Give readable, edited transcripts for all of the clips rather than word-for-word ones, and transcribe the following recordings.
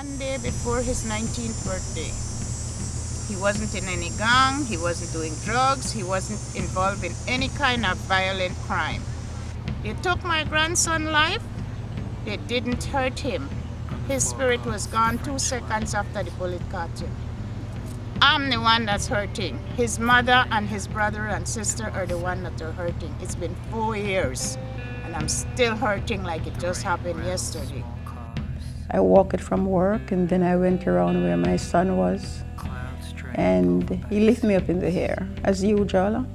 one day before his 19th birthday. He wasn't in any gang, he wasn't doing drugs, he wasn't involved in any kind of violent crime. They took my grandson's life, they didn't hurt him. His spirit was gone 2 seconds after the bullet caught him. I'm the one that's hurting. His mother and his brother and sister are the one that are hurting. It's been 4 years and I'm still hurting like it just happened yesterday. I walked from work and then I went around where my son was, and he lifted me up in the air as usual.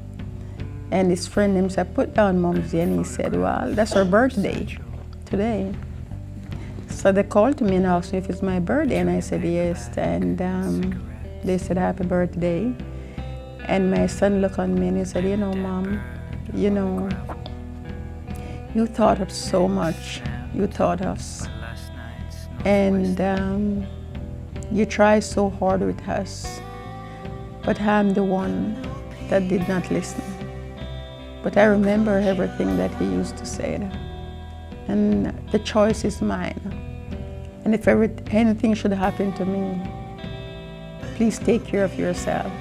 And his friend him said, "Put down Mumsy," and he said, "Well, that's her birthday today." So they called me and asked me if it's my birthday, and I said yes, and they said happy birthday. And my son looked on me and he said, "You know, Mom, you know, you thought of so much, you taught us. And you try so hard with us, but I'm the one that did not listen. But I remember everything that he used to say, and the choice is mine. And if anything should happen to me, please take care of yourself."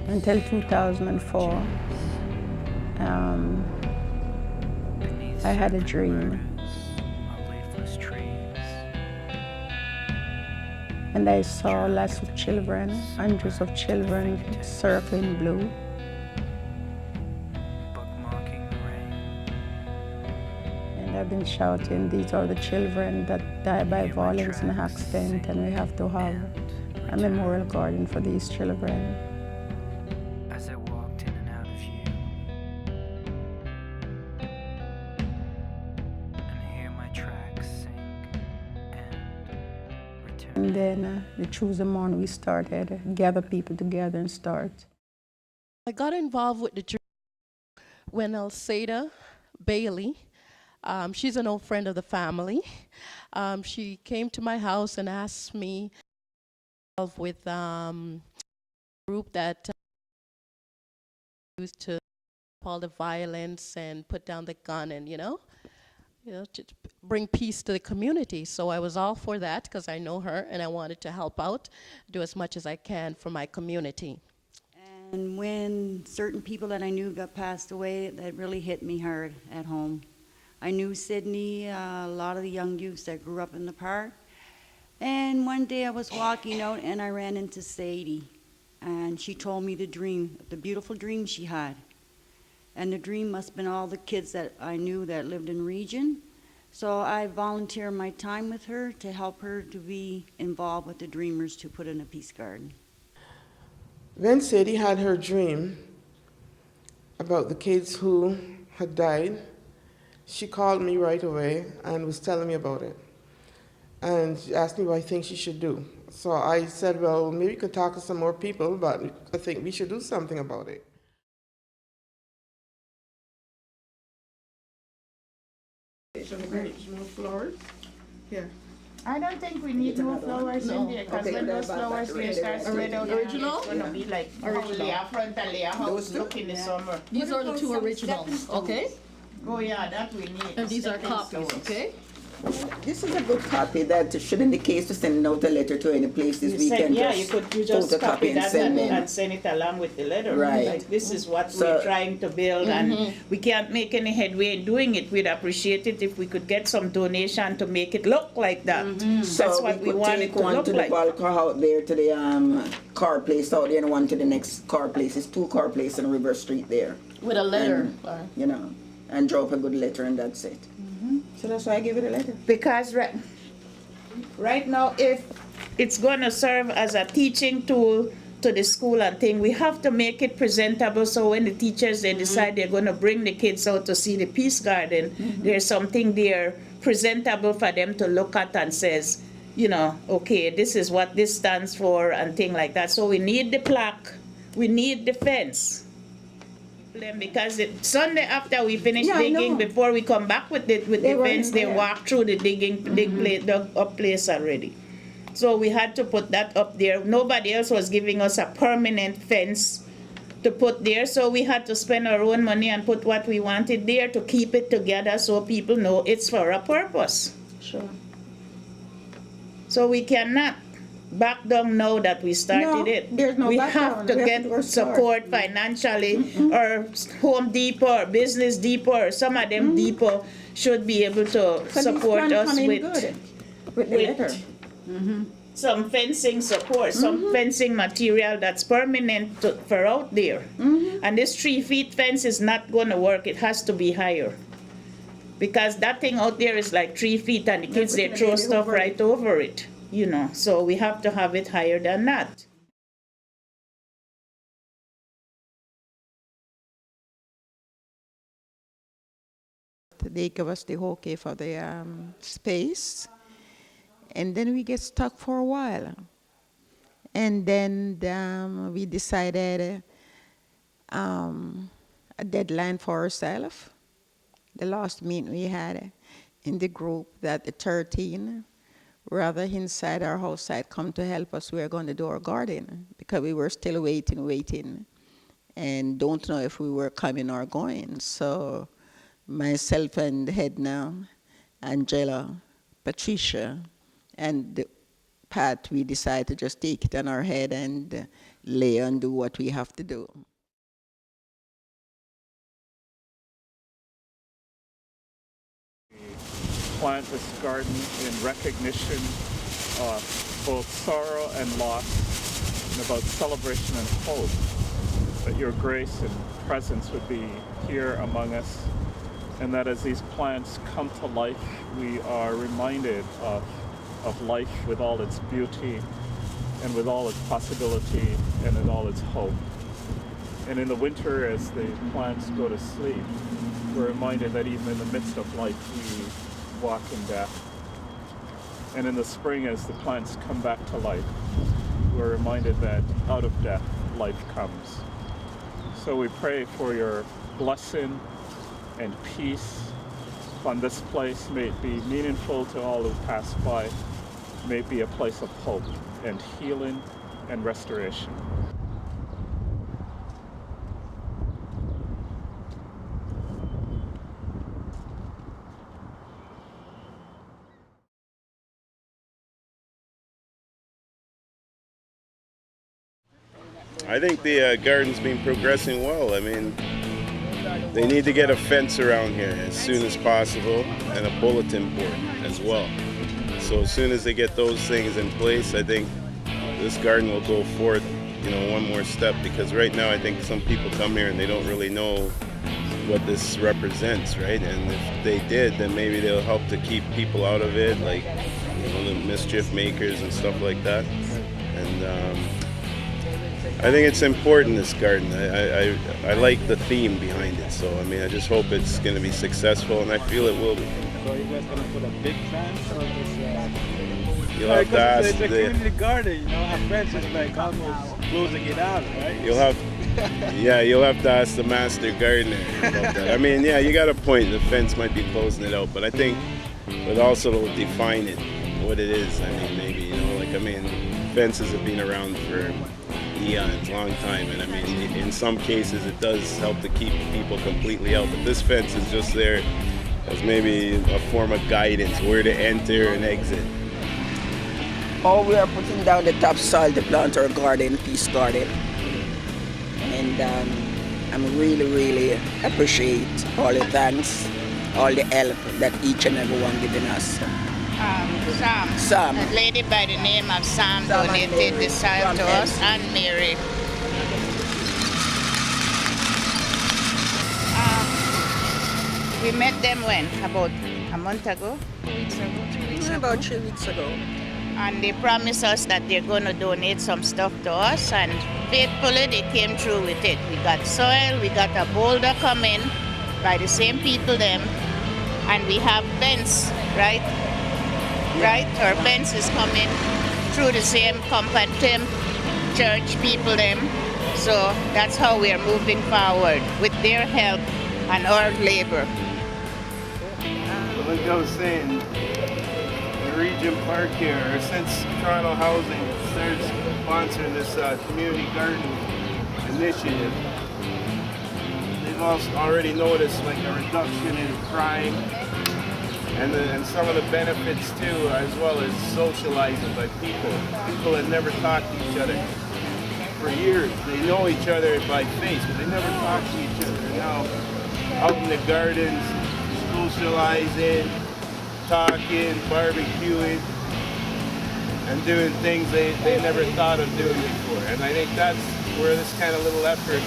Until 2004, I had a dream. And I saw lots of children, hundreds of children circling blue. And I've been shouting, "These are the children that die by violence and accident, and we have to have a memorial garden for these children." And then the Tuesday morning we started, gather people together and start. I got involved with the dream when Alceda Bailey, she's an old friend of the family, she came to my house and asked me with a group that used to all the violence and put down the gun and, you know, to bring peace to the community. So I was all for that because I know her and I wanted to help out, do as much as I can for my community. And when certain people that I knew got passed away, that really hit me hard at home. I knew Sydney, a lot of the young youths that grew up in the park. And one day I was walking out and I ran into Sadie. And she told me the dream, the beautiful dream she had. And the dream must have been all the kids that I knew that lived in Regent. So I volunteered my time with her to help her to be involved with the Dreamers to put in a peace garden. When Sadie had her dream about the kids who had died, she called me right away and was telling me about it. And she asked me what I think she should do. So I said, well, maybe we could talk to some more people, but I think we should do something about it. More flowers? Yeah. I don't think we need more flowers in there, because when those flowers they start spread out, Original? it's gonna be like layer front and layer house look in the summer. These are the two originals, okay? Oh yeah, that we need. And these are copies, okay? This is a good copy that should in the case to send out a letter to any place this weekend. Yeah, you just copy that and in. send it along with the letter. Right. Like, this is what we're trying to build, and we can't make any headway in doing it. We'd appreciate it if we could get some donation to make it look like that. So that's what we want it to one look to like. the ball car out there to the car place out there, and one to the next car place. It's 2 car places on River Street there. With a letter. And, you know, and drop a good letter and that's it. So that's why I give it a letter. Because right now, if it's going to serve as a teaching tool to the school and thing, we have to make it presentable so when the teachers, they decide they're going to bring the kids out to see the Peace Garden, there's something there presentable for them to look at and says, you know, okay, this is what this stands for and thing like that. So we need the plaque, we need the fence. Because Sunday after we finish digging, before we come back with the fence, they walk through the dug up place already. So we had to put that up there. Nobody else was giving us a permanent fence to put there, so we had to spend our own money and put what we wanted there to keep it together so people know it's for a purpose. Sure. So we cannot back down now that we started it. There's no we back have down. to We have get to go support financially, or Home Depot, or Business Depot, or some of them depot should be able to support us with the letter. some fencing support, some fencing material that's permanent for out there. And this 3 feet fence is not going to work. It has to be higher. Because that thing out there is like 3 feet and the kids, they throw stuff right over it, you know. So we have to have it higher than that. They give us the okay for the space, and then we get stuck for a while. And then we decided a deadline for ourselves. The last meeting we had in the group that the 13, rather inside or outside, come to help us. We are going to do our garden because we were still waiting, and don't know if we were coming or going. So myself and Edna, Angela, Patricia, and Pat, we decided to just take it on our head and lay and do what we have to do. Plant this garden in recognition of both sorrow and loss, and about celebration and hope, that your grace and presence would be here among us, and that as these plants come to life, we are reminded of life with all its beauty and with all its possibility and with all its hope. And in the winter, as the plants go to sleep, we're reminded that even in the midst of life, we walk in death. And in the spring, as the plants come back to life, we're reminded that out of death, life comes. So we pray for your blessing and peace on this place. May it be meaningful to all who pass by. May it be a place of hope and healing and restoration. I think the garden's been progressing well. I mean, they need to get a fence around here as soon as possible and a bulletin board as well. So as soon as they get those things in place, I think this garden will go forth, you know, one more step, because right now I think some people come here and they don't really know what this represents, right? And if they did, then maybe they'll help to keep people out of it, like, you know, the mischief makers and stuff like that. And I think it's important, this garden. I like the theme behind it, so I mean, I just hope it's going to be successful, and I feel it will be. So you guys going to put a big fence or just You'll have to ask it's a community garden, you know, our fence is like almost closing it out, right? You'll have to ask the master gardener about that. I mean, yeah, you got a point. The fence might be closing it out, but I think it also will define it, what it is. I mean, maybe, you know, like, I mean, fences have been around for eons, long time, and I mean, in some cases it does help to keep people completely out, but this fence is just there as maybe a form of guidance, where to enter and exit. Oh, we are putting down the topsoil to plant our garden, peace garden. And I'm really appreciate all the thanks, all the help that each and every one giving us. Sam. A lady by the name of Sam donated the soil to us, and Mary. We met them when? About a month ago? 2 weeks ago? 3 weeks ago? About 3 weeks ago. And they promised us that they're going to donate some stuff to us, and faithfully they came through with it. We got soil, we got a boulder coming by the same people them, and we have fence, right? Right? Our fence is coming through the same company, church people them. So that's how we are moving forward, with their help and our labor. Like I was saying, the Regent Park here, or since Toronto Housing started sponsoring this community garden initiative, they've also already noticed like a reduction in crime and some of the benefits too, as well as socializing by people. People that never talked to each other for years. They know each other by face, but they never talk to each other. Now, out in the gardens, socializing, talking, barbecuing, and doing things they never thought of doing before. And I think that's where this kind of little effort,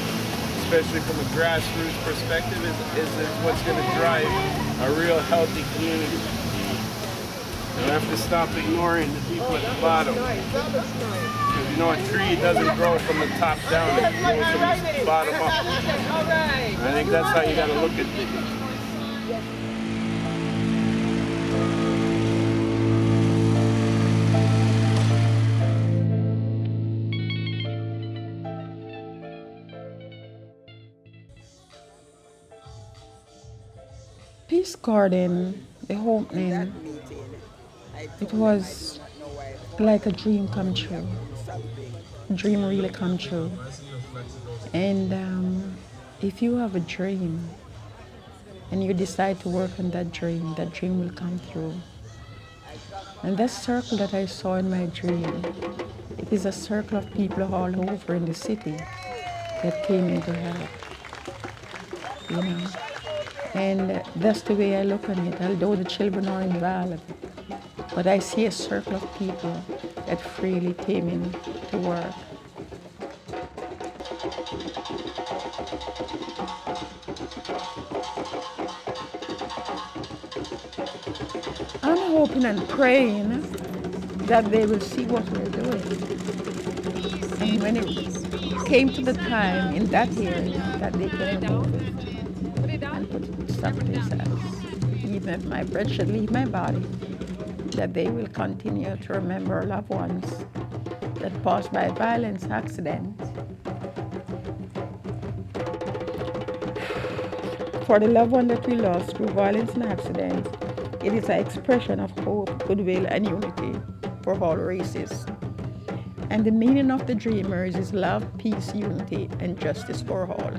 especially from a grassroots perspective, is what's going to drive a real healthy community. You have to stop ignoring the people at the bottom. Because you know, a tree doesn't grow from the top down, it grows from the bottom up. And I think that's how you got to look at things. Peace Garden, the opening, it was like a dream come true. A dream really come true. And if you have a dream and you decide to work on that dream will come through. And that circle that I saw in my dream, it is a circle of people all over in the city that came in to help, you know. And that's the way I look on it, although the children are involved. But I see a circle of people that freely came in to work. I'm hoping and praying that they will see what we're doing. And when it came to the time in that area that they can remove it and put stuff to themselves, even if my breath should leave my body, that they will continue to remember loved ones that passed by violence, accident. For the loved one that we lost through violence and accident, it is an expression of hope, goodwill, and unity for all races. And the meaning of the Dreamers is love, peace, unity, and justice for all.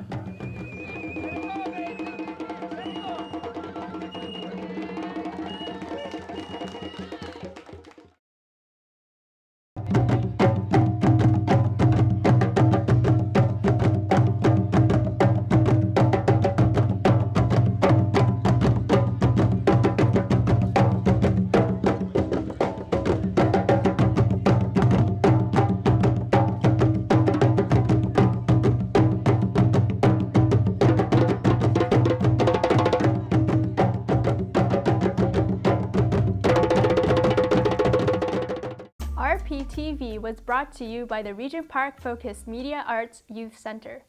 RPTV was brought to you by the Regent Park Focused Media Arts Youth Center.